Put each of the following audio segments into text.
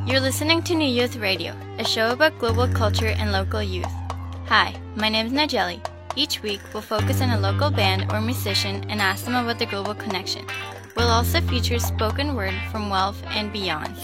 You're listening to New Youth Radio, a show about global culture and local youth. Hi, my name is Najeli. Each week, we'll focus on a local band or musician and ask them about the global connection. We'll also feature spoken word from Guelph and beyond.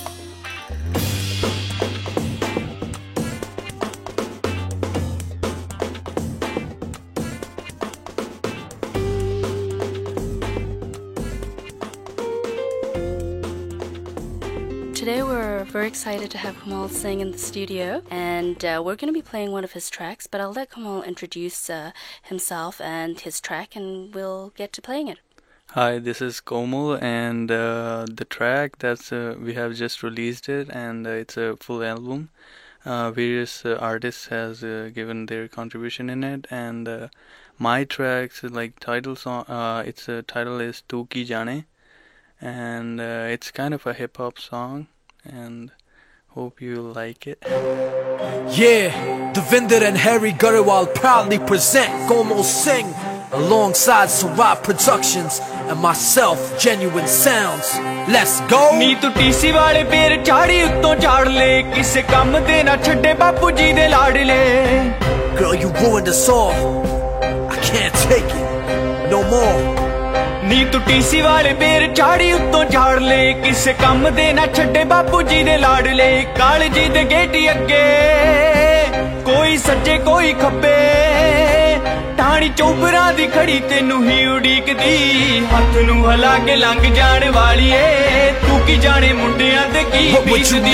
Today we're very excited to have Kamal sing in the studio, and we're going to be playing one of his tracks, but I'll let Kamal introduce himself and his track, and we'll get to playing it. Hi, this is Komal, and the track that's we have just released it, and it's a full album. Various artists has given their contribution in it, and my tracks like title song. Its title is Tu Ki Jaane, and it's kind of a hip hop song, and hope you like it. Yeah, Devinder and Harry Garewal proudly present Komal Singh alongside Sarat Productions and myself, Genuine Sounds. Let's go! ਨੀ ਤੂੰ ਟੀਸੀ ਵਾਲੇ ਪੇਰ ਝਾੜੀ ਉੱਤੋਂ ਝਾੜ ਲੈ ਕਿਸੇ ਕੰਮ ਦੇ ਨਾ ਛੱਡੇ ਬਾਪੂ ਜੀ ਦੇ ਲਾਡਲੇ Girl, you ruined us all. I can't take it no more. ਨੀ ਤੂੰ ਟੀਸੀ ਵਾਲੇ ਪੇਰ ਝਾੜੀ ਉੱਤੋਂ ਝਾੜ ਲੈ ਕਿਸੇ ਕੰਮ ਦੇ ਨਾ ਛੱਡੇ ਬਾਪੂ ਜੀ ਦੇ ਲਾਡਲੇ ਕਾਲਜੀ ਦੇ ਗੇਟੀ ਅੱਗੇ ਕੋਈ ਸੱਜੇ ਕੋਈ ਖੱਬੇ ਟਾਣੀ ਚੌਬਰਾਂ ਦੀ ਖੜੀ ਤੈਨੂੰ ਹੀ ਉਡੀਕਦੀ ਹੱਥ ਨੂੰ ਹਿਲਾ ਕੇ ਲੰਘ ਜਾਣ ਵਾਲੀਏ ਤੂੰ ਕੀ ਜਾਣੇ ਮੁੰਡਿਆਂ ਤੇ ਕੀ ਬੀਤਦੀ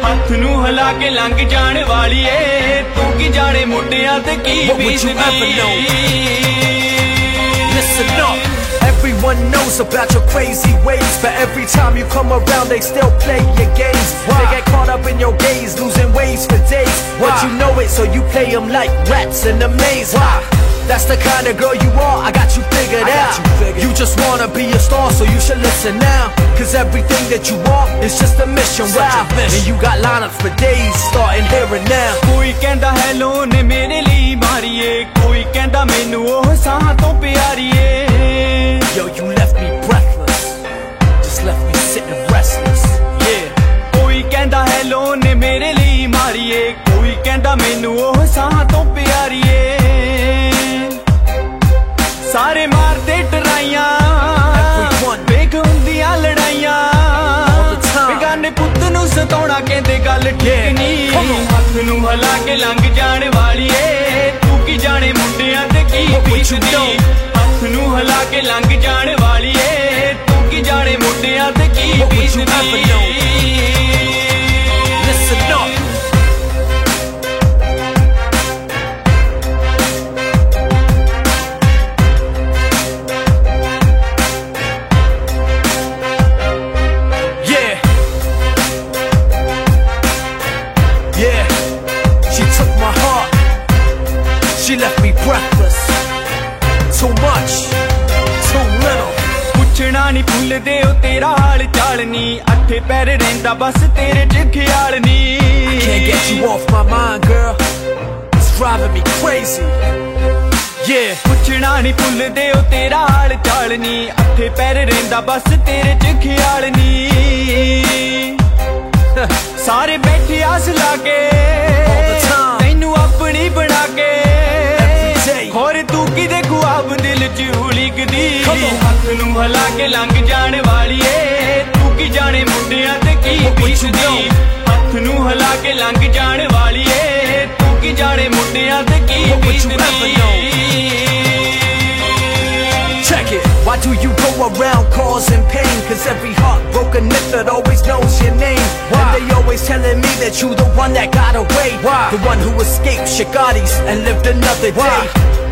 ਹੱਥ ਨੂੰ ਹਿਲਾ ਕੇ ਲੰਘ ਜਾਣ ਵਾਲੀਏ ਤੂੰ ਕੀ ਜਾਣੇ ਮੁੰਡਿਆਂ ਤੇ ਕੀ ਬੀਤਦੀ Listen up. Everyone knows about your crazy ways, but every time you come around they still play your games. They get caught up in your gaze, losing ways for days. But you know it, so you play them like rats in a maze. That's the kind of girl you are, I got you figured out. You just wanna be a star, so you should listen now. Cause everything that you are is just a mission. Wow, and you got lineups for days, starting here and now. ਕੋਈ ਕਹਿੰਦਾ hello ਨੇ ਮੇਰੇ ਲਈ ਮਾਰੀਏ ਕੋਈ ਕਹਿੰਦਾ ਮੈਨੂੰ ਉਹ ਸਾਹ ਤੋਂ ਪਿਆਰੀਏ Yo, you left me breathless, just left me sitting restless. Yeah. ਕੋਈ ਕਹਿੰਦਾ ਹੈਲੋ ਨੇ ਮੇਰੇ ਲਈ ਮਾਰੀਏ ਕੋਈ ਕਹਿੰਦਾ ਮੈਨੂੰ ਉਹ ਸਾਹ ਤੋਂ ਪਿਆਰੀਏ ਸਾਰੇ ਮਾਰਦੇ ਟਰਾਈਆਂ ਵੇਖ ਹੁੰਦੀਆਂ ਲੜਾਈਆਂ ਬੇਗਾਨੇ ਪੁੱਤ ਨੂੰ ਸਤਾਉਣਾ ਕਹਿੰਦੇ ਗੱਲ ਠੀਕ ਨਹੀਂ ਹੱਥ ਨੂੰ ਹਿਲਾ ਕੇ ਲੰਘ ਜਾਣ ਵਾਲੀਏ ਤੂੰ ਕੀ ਜਾਣੇ ਮੁੰਡਿਆਂ ਤੇ ਕੀ ਬੀਤਦੀ ਹੱਥ ਨੂੰ ਹਿਲਾ ਕੇ ਲੰਘ ਜਾਣ ਵਾਲੀਏ ਤੂੰ ਕੀ ਜਾਣੇ ਮੁੰਡਿਆਂ ਤੇ ਕੀ ਬੀਤਦੀ Listen up. She left me breathless. Too much, too little. ਪੁੱਛਣਾ ਨੀ ਭੁੱਲਦੇ ਉਹ ਤੇਰਾ ਹਾਲ ਚਾਲ ਨੀ ਅੱਠੇ ਪੈਰ ਰਹਿੰਦਾ ਬਸ ਤੇਰੇ ਚ ਖਿਆਲ ਨੀ I can't get you off my mind, girl. It's driving me crazy. Yeah. ਪੁੱਛਣਾ ਨੀ ਭੁੱਲਦੇ ਉਹ ਤੇਰਾ ਹਾਲ ਚਾਲ ਨੀ ਅੱਠੇ ਪੈਰ ਰਹਿੰਦਾ ਬਸ ਤੇਰੇ ਚ ਖਿਆਲ ਨੀ ਸਾਰੇ ਬੈਠੇ ਆਸ ਲਾ ਕੇ ਤੈਨੂੰ ਆਪਣੀ ਬਣਾ ਕੇ ਹੋਰ ਤੂੰ ਕਿਦੇ ਖੁਆਬ ਦਿਲ ਚ ਉਲੀਕਦੀ ਹੱਥ ਨੂੰ ਹਿਲਾ ਕੇ ਲੰਘ ਜਾਣ ਵਾਲੀਏ ਤੂੰ ਕੀ ਜਾਣੇ ਮੁੰਡਿਆਂ ਤੇ ਕੀ ਬੀਤਦੀ ਹੱਥ ਨੂੰ ਹਿਲਾ ਕੇ ਲੰਘ ਜਾਣ ਵਾਲੀਏ ਤੂੰ ਕੀ ਜਾਣੇ ਮੁੰਡਿਆਂ ਤੇ ਕੀ ਬੀਤਦੀ Check it. Why do you go around causing pain? Cause every heartbroken nigga always knows your name. And they always telling me that you the one that got away. The one who escaped Shagatis and lived another day.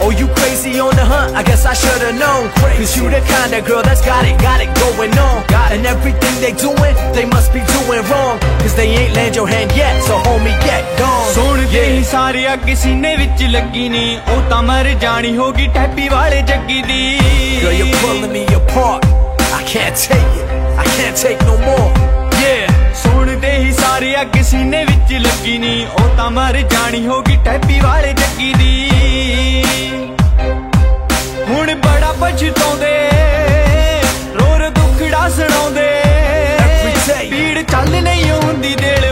Oh, you crazy on the hunt? I guess I should've known. Cause you the kind of girl that's got it going on. And everything they doing, they must be doing wrong. Cause they ain't land your hand yet, so homie get gone. ਸੁਣ ਕੇ ਹੀ ਸਾਰੇ ਅੱਗ ਸੀਨੇ ਵਿੱਚ ਲੱਗੀ ਨੀ ਉਹ ਤਾਂ ਮਰ ਜਾਣੀ ਹੋਗੀ ਟੈਪੀ ਵਾਲੇ ਜੱਗੀ ਦੀ Girl, you're pulling me apart. I can't take it, I can't take no more. Yeah. ਸੁਣਦੇ ਹੀ ਸਾਰੇ ਅੱਗ ਸੀਨੇ ਵਿੱਚ ਲੱਗੀ ਨੀ ਉਹ ਤਾਂ ਮਰ ਜਾਣੀ ਹੋਗੀ ਟੈਪੀ ਵਾਲੇ ਜੱਗੀ ਦੀ ਹੁਣ ਬੜਾ ਪਛਤਾਉਂਦੇ ਰੋ ਰੋ ਦੁੱਖੜਾ ਸੁਣਾਉਂਦੇ ਪੀੜ ਚੱਲ ਨਹੀਂ ਹੁੰਦੀ ਦਿਲ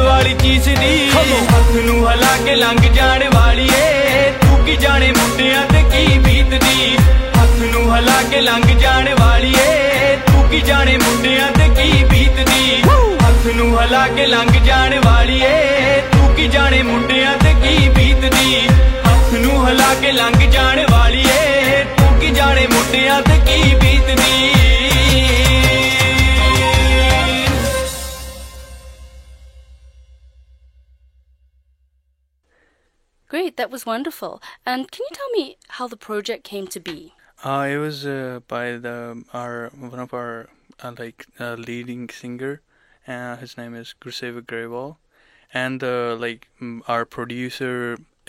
ਦਿਸਦੀ ਹੱਥ ਨੂੰ ਹਿਲਾ ਕੇ ਲੰਘ ਜਾਣ ਵਾਲੀਏ ਤੂੰ ਕੀ ਜਾਣੇ ਮੁੰਡਿਆਂ ਤੇ ਕੀ ਬੀਤਦੀ ਹੱਥ ਨੂੰ ਹਿਲਾ ਕੇ ਲੰਘ ਜਾਣ ਵਾਲੀਏ ਤੂੰ ਕੀ ਜਾਣੇ ਮੁੰਡਿਆਂ ਤੇ ਕੀ ਬੀਤਦੀ ਹੱਥ ਨੂੰ ਹਿਲਾ ਕੇ ਲੰਘ ਜਾਣ ਵਾਲੀਏ ਤੂੰ ਕੀ ਜਾਣੇ ਮੁੰਡਿਆਂ ਤੇ ਕੀ ਬੀਤਦੀ ਹੱਥ ਨੂੰ ਹਿਲਾ ਕੇ ਲੰਘ ਜਾਣ ਵਾਲੀਏ ਤੂੰ ਕੀ ਜਾਣੇ ਮੁੰਡਿਆਂ ਤੇ ਕੀ ਬੀਤਦੀ Great, that was wonderful. And can you tell me how the project came to be? It was by one of our leading singer. His name is Guruseva Grewal, and our producer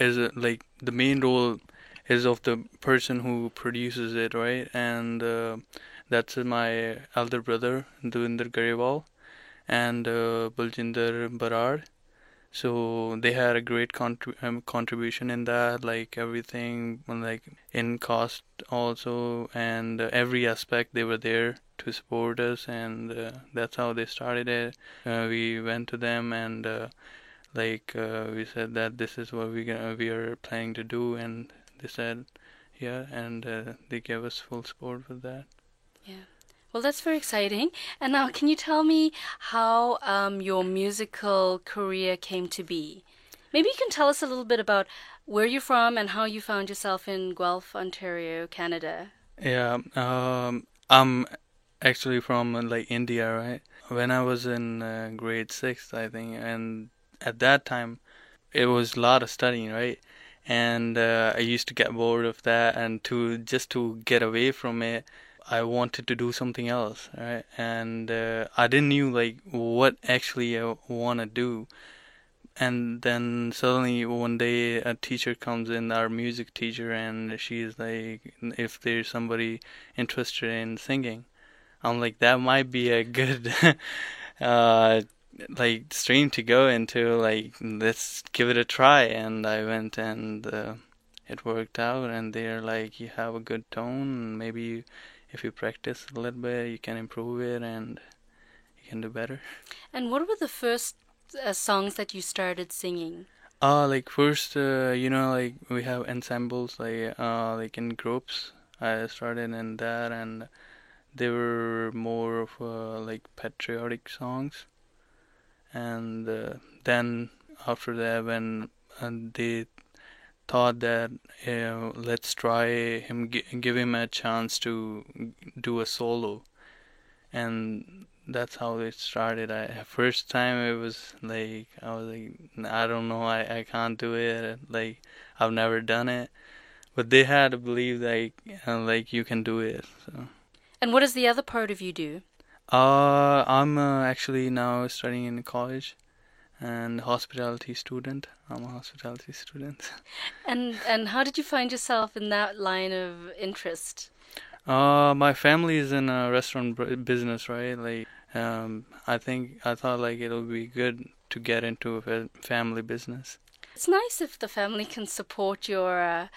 is the main role is of the person who produces it, right? And that's my elder brother Devinder Grewal and Baljinder Barad. So they had a great contribution in that, like everything, like in cost also, and every aspect they were there to support us, and that's how they started it. We went to them and we said that this is what we are planning to do, and they said yeah, and they gave us full support for that. Yeah. Well, that's very exciting. And now, can you tell me how your musical career came to be? Maybe you can tell us a little bit about where you're from and how you found yourself in Guelph, Ontario, Canada. Yeah, I'm actually from India, right? When I was in grade 6, I think, and at that time, it was a lot of studying, right? And I used to get bored of that, and to get away from it, I wanted to do something else, right? And I didn't knew what actually I want to do. And then suddenly one day a teacher comes in, our music teacher, and she's like, if there's somebody interested in singing. I'm like, that might be a good stream to go into, let's give it a try. And I went, and it worked out, and they're like, you have a good tone, maybe if you practice a little bit, you can improve it and you can do better. And what were the first songs that you started singing? First, we have ensembles, in groups. I started in that, and they were more of patriotic songs. And then after that, when they thought that let's try give him a chance to do a solo, and that's how it started. First time it was I was like, I don't know, I can't do it, I've never done it, but they had to believe you can do it. So. And what does the other part of you do? I'm actually now studying in college and hospitality student. I'm a hospitality student. And how did you find yourself in that line of interest? My family is in a restaurant business, right? I thought it'll be good to get into a family business. It's nice if the family can support your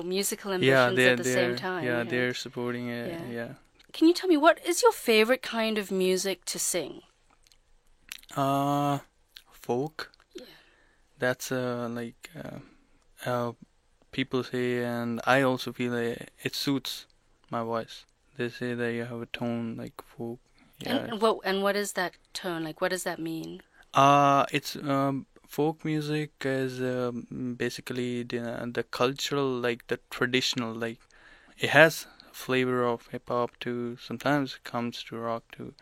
musical ambitions at the same time. Yeah, they're supporting it. Yeah. Can you tell me, what is your favorite kind of music to sing? Folk. Yeah. That's people say, and I also feel it suits my voice. They say that you have a tone like folk. Yeah. And what is that tone? What does that mean? It's folk music is basically the cultural, the traditional, it has flavor of hip hop too. Sometimes it comes to rock too.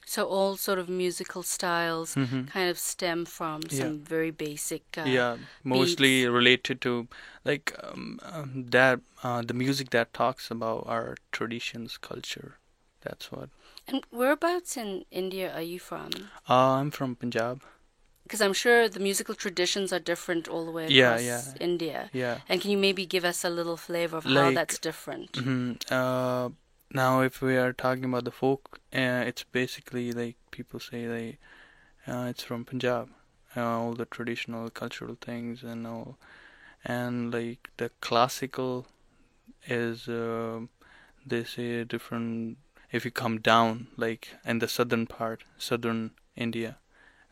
So all sort of musical styles kind of stem from some very basic mostly beats. Related to the music that talks about our traditions, culture. That's what. And whereabouts in India are you from? I'm from Punjab. Because I'm sure the musical traditions are different all the way across India. Yeah. And can you maybe give us a little flavor of how that's different? Now, if we are talking about the folk, it's basically people say it's from Punjab, all the traditional cultural things and all, and the classical is they say different. If you come down in the southern part, southern India,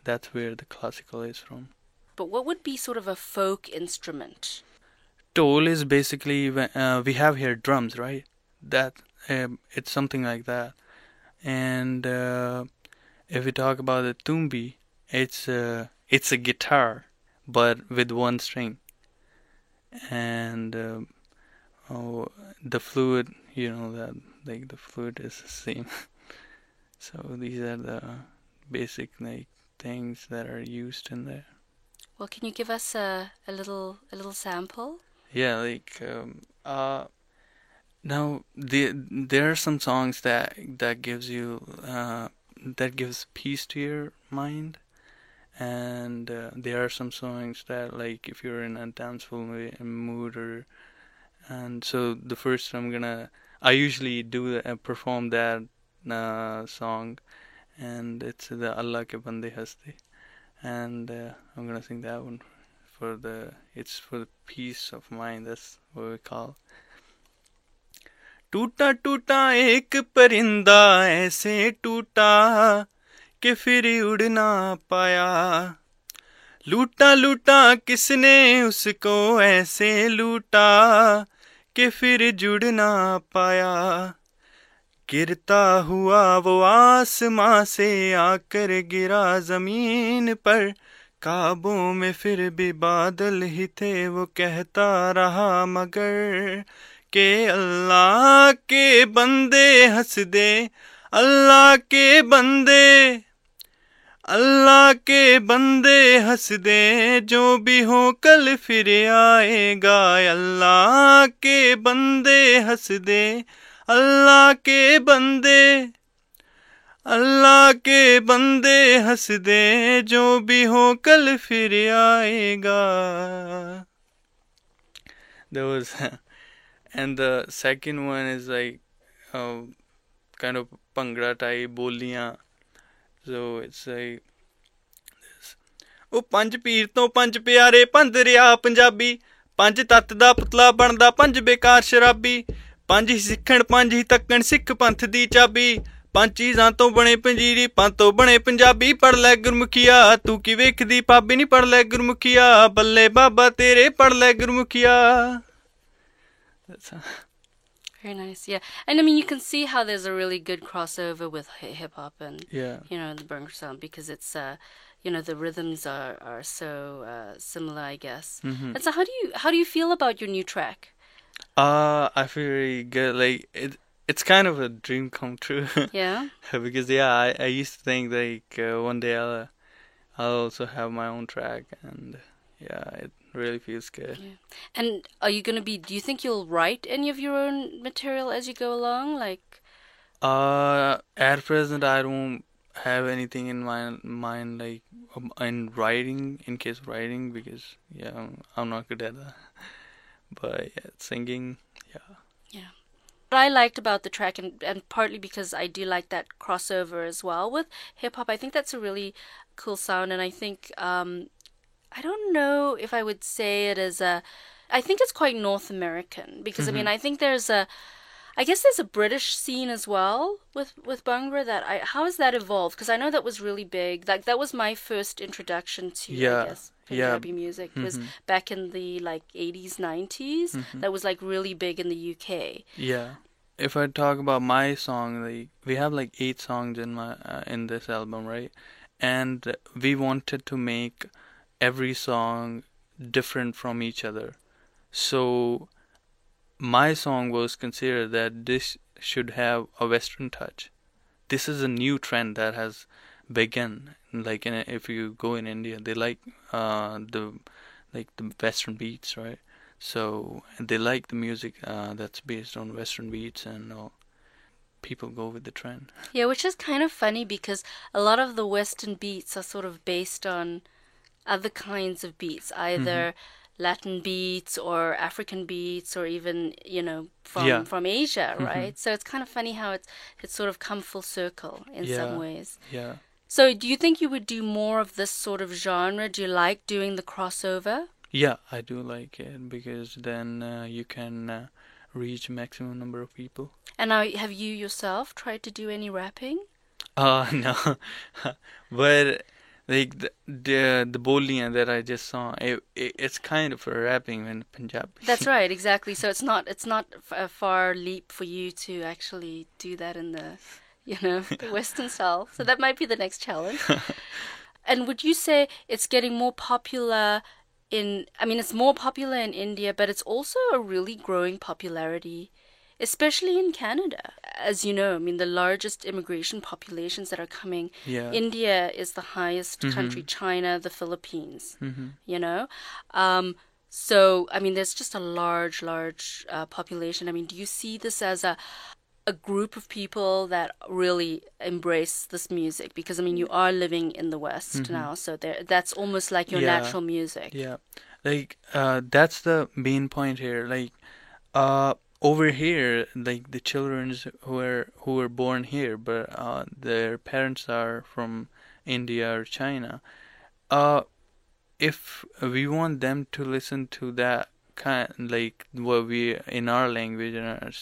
that's where the classical is from. But what would be sort of a folk instrument? Tol is basically we have here drums, right? That it's something like that. And if we talk about the tumbi, it's a guitar, but with one string. And the flute, that like the flute is the same. So these are the basic like things that are used in there. Well, can you give us a little sample? Yeah, like now there are some songs that gives you that gives peace to your mind, and there are some songs that, like, if you're in a danceful mood, or and so the first I usually perform that song, and it's the Allah Ke Bande Haste, and I'm gonna sing that one it's for the peace of mind. That's what we call. टूटा टूटा एक परिंदा ऐसे टूटा कि फिर उड़ ना पाया, लूटा लूटा किसने उसको ऐसे लूटा कि फिर जुड़ ना पाया, गिरता हुआ वो आसमां से आकर गिरा जमीन पर, काबों में फिर भी बादल ही थे, वो कहता रहा मगर के अल्लाह के बंदे हंस दे, अल्लाह के बंदे, अल्लाह के बंदे हंस दे, जो भी हो कल फिर आएगा, अल्लाह के बंदे हंस दे, अल्लाह के बंदे, अल्लाह के बंदे हंस दे, जो भी हो कल फिर आएगा. There was and the second one is like kind of Bhangra type boliyan. So it's like this. ਉਹ ਪੰਜ ਪੀਰ ਤੋਂ ਪੰਜ ਪਿਆਰੇ ਪੰਧ ਰਿਹਾ ਪੰਜਾਬੀ, ਪੰਜ ਤੱਤ ਦਾ ਪੁਤਲਾ ਬਣਦਾ ਪੰਜ ਬੇਕਾਰ ਸ਼ਰਾਬੀ, ਪੰਜ ਹੀ ਸਿੱਖਣ ਪੰਜ ਹੀ ਤੱਕਣ ਸਿੱਖ ਪੰਥ ਦੀ ਚਾਬੀ, ਪੰਜ ਚੀਜ਼ਾਂ ਤੋਂ ਬਣੇ ਪੰਜੀਰੀ ਪੰਜ ਤੋਂ ਬਣੇ ਪੰਜਾਬੀ, ਪੜ੍ਹ ਲੈ ਗੁਰਮੁਖੀਆ ਤੂੰ ਕੀ ਵੇਖਦੀ ਭਾਬੀ ਨੀ, ਪੜ੍ਹ ਲੈ ਗੁਰਮੁਖੀਆ ਬੱਲੇ ਬਾਬਾ ਤੇਰੇ, ਪੜ੍ਹ ਲੈ ਗੁਰਮੁਖੀਆ. Very nice, yeah. And I mean, you can see how there's a really good crossover with hip hop and the Bhangra sound, because it's the rhythms are so similar, I guess. Mm-hmm. And so how do you feel about your new track? I feel really good. Like it's kind of a dream come true. Yeah. Because I used to think like one day I'll also have my own track, and it really feels good. Yeah. And are you going to do you think you'll write any of your own material as you go along? Like, at present I don't have anything in my mind, like in writing, in case of writing, because I'm not good at that. But singing, yeah. What I liked about the track, and partly because I do like that crossover as well with hip hop, I think that's a really cool sound, and I think I don't know if I would say it as I think it's quite North American, because I mean, I think I guess there's a British scene as well with Bhangra. How has that evolved? Because I know that was really big. Like, that was my first introduction to, I guess, Punjabi music. It was back in the 80s, 90s. That was like really big in the UK. Yeah. If I talk about my song, like, we have like 8 songs in this album, right? And we wanted to make every song different from each other. So my song was considered that this should have a Western touch. This is a new trend that has begun. Like, if you go in India, they like the Western beats, right? So they like the music that's based on Western beats, and people go with the trend. Yeah, which is kind of funny, because a lot of the Western beats are sort of based on other kinds of beats, either Latin beats or African beats, or even from Asia, right? So it's kind of funny how it's sort of come full circle in some ways. Yeah. So do you think you would do more of this sort of genre? Do you like doing the crossover? Yeah, I do like it, because then you can reach maximum number of people. And now, have you yourself tried to do any rapping? No. But Like the boliyan that I just saw, it's kind of a rapping in Punjab. That's right, exactly. So it's not a far leap for you to actually do that in the, the Western style. So that might be the next challenge. And would you say it's getting more popular it's more popular in India, but it's also a really growing popularity, especially in Canada. As you know, the largest immigration populations that are coming, Yeah. India is the highest country, China, the Philippines, So, there's just a large population. Do you see this as a group of people that really embrace this music? Because, you are living in the West now, so that's almost like your Yeah. natural music. Yeah, like that's the main point here. Like over here, like the children who were born here, but their parents are from India or China. If we want them to listen to that kind, like what we in our language and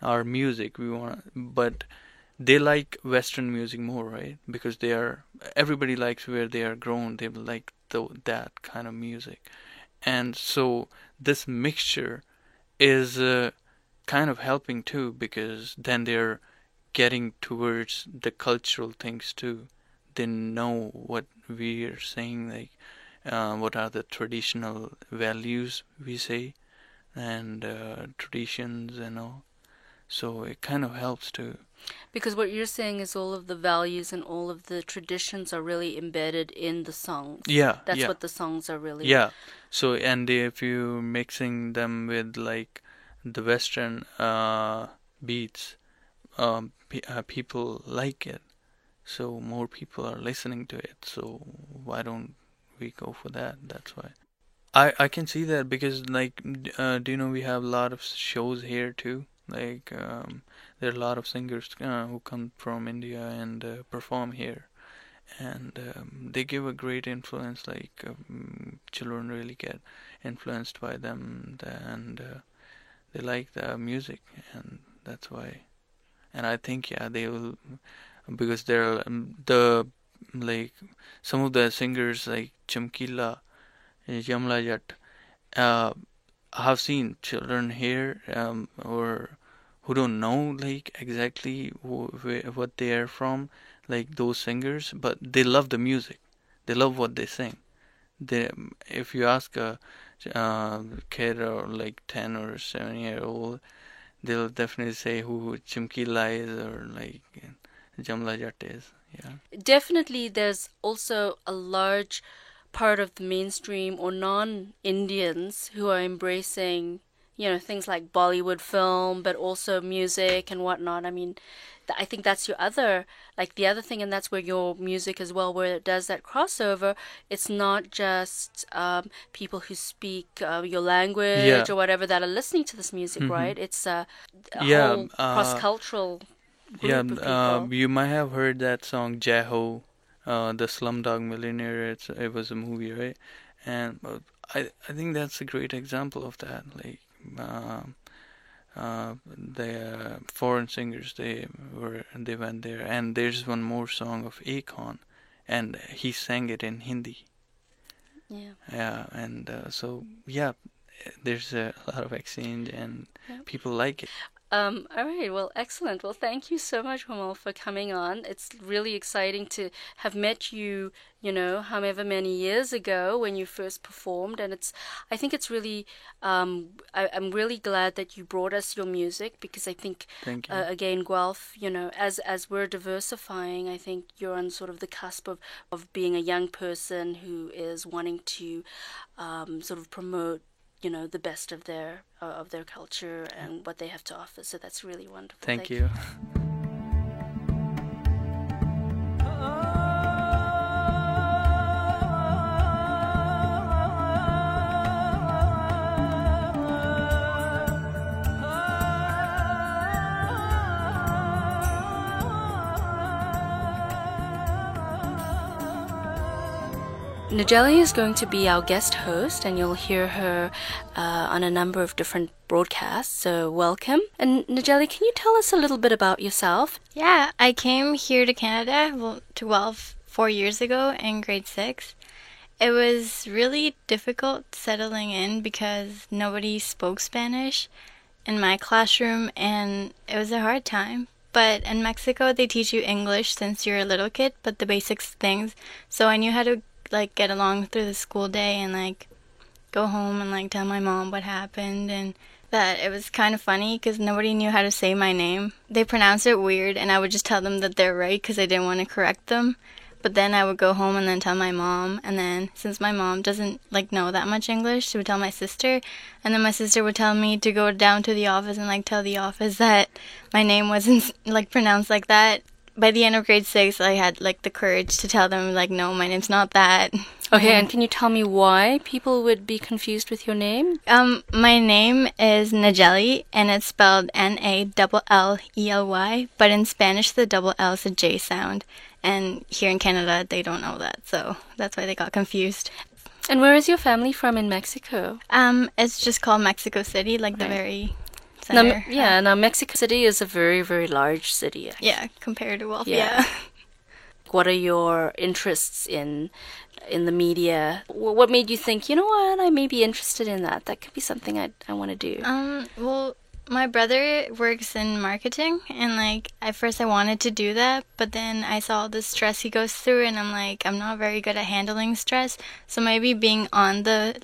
our music, we want, but they like Western music more, right? Because everybody likes where they are grown. They like that kind of music, and so this mixture is kind of helping too, because then they're getting towards the cultural things too. They know what we are saying, like what are the traditional values we say, and traditions and all. So it kind of helps too. Because what you're saying is all of the values and all of the traditions are really embedded in the songs. Yeah, That's yeah. what the songs are really. Yeah. So, and if you mixing them with like the Western beats, people like it. So more people are listening to it. So why don't we go for that? That's why. I can see that because like, do you know we have a lot of shows here too? Like there are a lot of singers who come from India and perform here, and they give a great influence. Like children really get influenced by them, and they like the music, and that's why. And I think they will, because there are the like some of the singers like Chamkila, Yamla Jat. I've seen children here or who don't know like exactly what they are from, like those singers, but they love the music. They love what they sing. If you ask a kid or like 10 or 7-year-old, they'll definitely say who Chimkila is or like Jamla Jat is. Yeah. Definitely, there's also a large part of the mainstream or non-Indians who are embracing, things like Bollywood film, but also music and whatnot. I think that's the other thing, and that's where your music as well, where it does that crossover. It's not just people who speak your language or whatever that are listening to this music, right? It's a whole cross-cultural group of people. You might have heard that song Jai Ho, the Slumdog Millionaire. It was a movie, right? And I think that's a great example of that. Like the foreign singers, they went there, and there's one more song of Akon, and he sang it in Hindi. Yeah, and so there's a lot of exchange, and people like it. All right, well, excellent. Well, thank you so much, Humal, for coming on. It's really exciting to have met you, however many years ago when you first performed. And I think it's really, I'm really glad that you brought us your music, because I think, Thank you. Again, Guelph, as we're diversifying, I think you're on sort of the cusp of being a young person who is wanting to sort of promote the best of their culture and what they have to offer. So that's really wonderful. Thank you. Najeli is going to be our guest host, and you'll hear her on a number of different broadcasts, so welcome. And Najeli, can you tell us a little bit about yourself? Yeah, I came here to Canada, to Guelph, 4 years ago in grade 6. It was really difficult settling in because nobody spoke Spanish in my classroom, and it was a hard time. But in Mexico, they teach you English since you're a little kid, but the basics things. So I knew how to like get along through the school day and like go home and like tell my mom what happened, and that it was kind of funny because nobody knew how to say my name. They pronounced it weird, and I would just tell them that they're right because I didn't want to correct them. But then I would go home and then tell my mom, and then since my mom doesn't like know that much English, she would tell my sister, and then my sister would tell me to go down to the office and like tell the office that my name wasn't like pronounced like that. By the end of grade 6, I had like the courage to tell them like, no, my name's not that. Okay, and can you tell me why people would be confused with your name? My name is Najely, and it's spelled Nallely, but in Spanish the double L is a J sound. And here in Canada, they don't know that, so that's why they got confused. And where is your family from in Mexico? It's just called Mexico City, like the very Now, center. now Mexico City is a very, very large city. Actually. Yeah, compared to Wolf, Yeah. yeah. What are your interests in the media? What made you think, you know what, I may be interested in that? That could be something I want to do. Well, my brother works in marketing, and like at first I wanted to do that, but then I saw the stress he goes through, and I'm like, I'm not very good at handling stress, so maybe being on the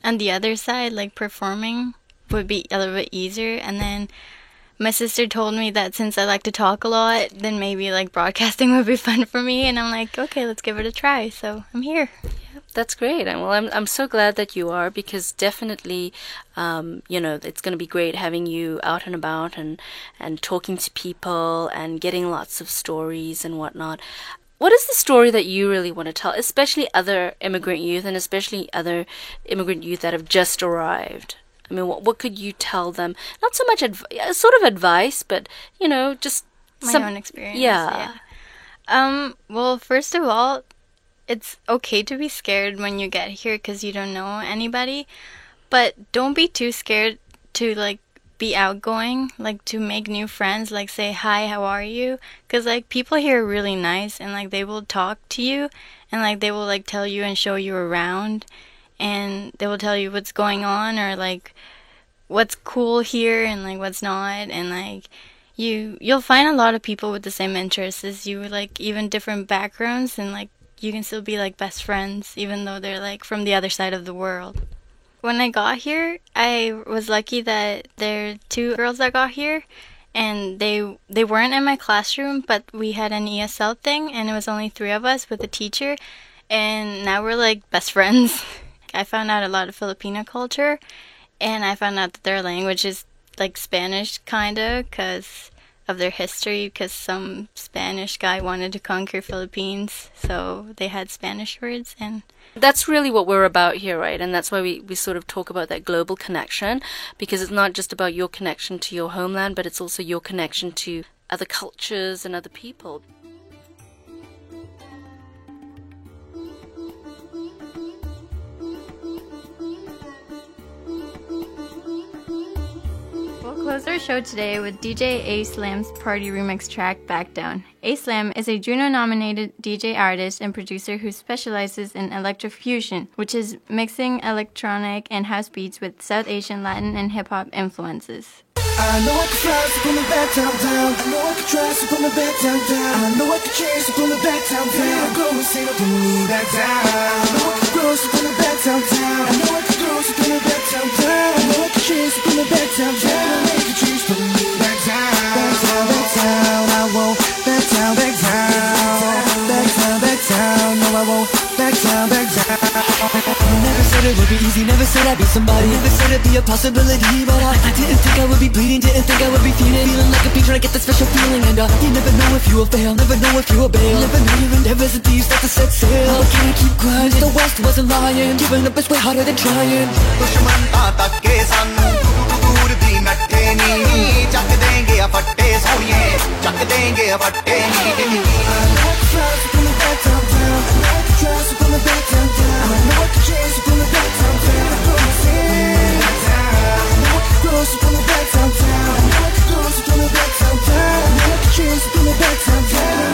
other side, like performing, would be a little bit easier. And then my sister told me that since I like to talk a lot, then maybe like broadcasting would be fun for me, and I'm like, okay, let's give it a try. So I'm here. That's great. And well, I'm so glad that you are, because definitely, it's going to be great having you out and about and talking to people and getting lots of stories and whatnot. What is the story that you really want to tell, especially other immigrant youth and especially other immigrant youth that have just arrived? I mean, what could you tell them? Not so much sort of advice, but, just My own experience. Yeah. Well, first of all, it's okay to be scared when you get here because you don't know anybody, but don't be too scared to like be outgoing, like to make new friends, like say hi, how are you, because like people here are really nice, and like they will talk to you, and like they will like tell you and show you around, and they will tell you what's going on, or like what's cool here and like what's not, and like you'll find a lot of people with the same interests as you, like even different backgrounds, and like you can still be like best friends even though they're like from the other side of the world. When I got here, I was lucky that there are 2 girls that got here, and they weren't in my classroom, but we had an ESL thing, and it was only 3 of us with a teacher, and now we're like best friends. I found out a lot of Filipino culture, and I found out that their language is like Spanish kinda because of their history, because some Spanish guy wanted to conquer Philippines, so they had Spanish words. And that's really what we're about here, right? And that's why we sort of talk about that global connection, because it's not just about your connection to your homeland, but it's also your connection to other cultures and other people. we'll close our show today with DJ A-Slam's party remix track, Back Down. A-Slam is a Juno-nominated DJ artist and producer who specializes in electrofusion, which is mixing electronic and house beats with South Asian, Latin, and hip-hop influences. I know I can fly, so pull me back down. I know I can try, so pull me back down. I know I can change, so pull me back down. I grow and say, no, pull me back down. I know I can grow, so pull me back down. I know I can grow, so pull me back down. I know I can change, so pull me back down. I make a change, pull me back down. Back down, back down. I won't back down, back down. Back down, back down. No, I won't back down, back down. Never said it would be easy, never said I'd be somebody, never said it'd be a possibility, but I didn't think I would be bleeding, didn't think I would be feeling like a fiend, trying to get that special feeling. And you never know if you will fail, never know if you will bail, never know your endeavors until you start to set sail. But can I keep quiet? The West wasn't lying, giving up is way harder than trying. दुश्मन ताके सानू दूर दी नट्टे नी चक देंगे फट्टे सोये चक देंगे फट्टे नी I know I can fly, so pull me back down. I know I can try, so pull me back down. I know I can change, so pull me back down. I grow and say, I know I can grow, so pull me back down. I know I can grow, so pull me back down. I know I can change, so pull me back down. I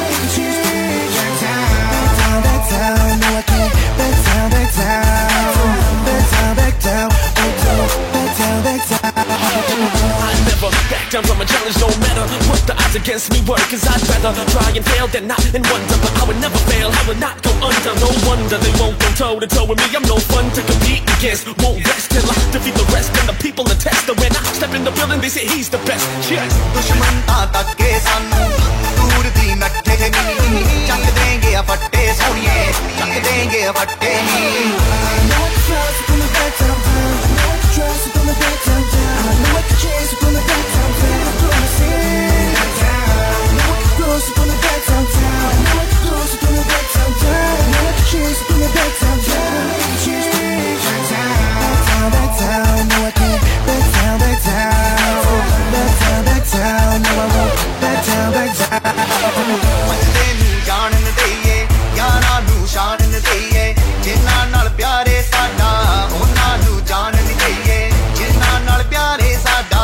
make a change. against me work, cause I'd rather try and fail than not and wonder. But I would never fail, I would not go under. No wonder they won't go toe to toe with me. I'm no fun to compete against. Won't rest till I defeat the rest, and the people attest that when I step in the building they say he's the best. Cheers. दुश्मन ताके सानू दूर दी नट्ठे नी चक देंगे फट्टे सोनिए चक देंगे फट्टे नी I know what the flaws from the back down down I know what the trust from the back down down I know what the chains from the back down down I'm gonna sing I know what the clothes from the back down down I know what the clothes from the back down down I know what the chains from the back down down I make a change back down no I can't back down back down back down no I won't back down वंदे नू जानन देइए यारां नू शानन देइए जिन्हां नाल प्यारे साडा उन्हां नू जानन देइए जिन्हां नाल प्यारे साडा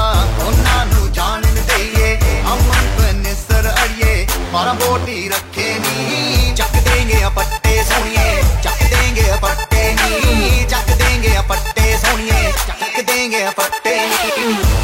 उन्हां नू जानन देइए अमन बनिसर अड़िए मारा बोटी रखे नी चक देंगे पट्टे सोनिए चक देंगे पट्टे नी चक देंगे पट्टे सोनिए चक देंगे पट्टे नी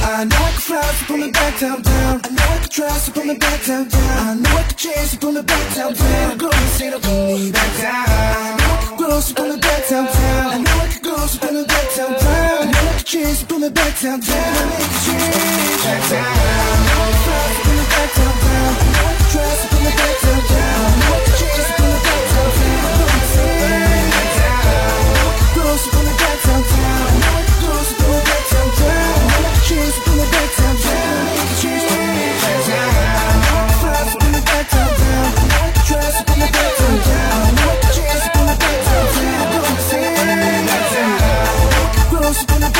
I know what the flaws from the back down down I know what the trust from the back down down I know what the chains from the back down down Go and say don't pull me back down I know what the girls from the back down down I know what the girls from the back down down I know what the chains from the back down down I make a change back down I know what the flaws from the back down down I know what the trust from the back down down I know what the chains from the back down down Go and say back down I know what the girls from the back down down I know what the girls from the back down down I know what the chains from the back down down I make a change back down I know what the flaws from the back down down I know what the trust from the back down down I know what the chains from the back down down Go and say back down I know what the girls from the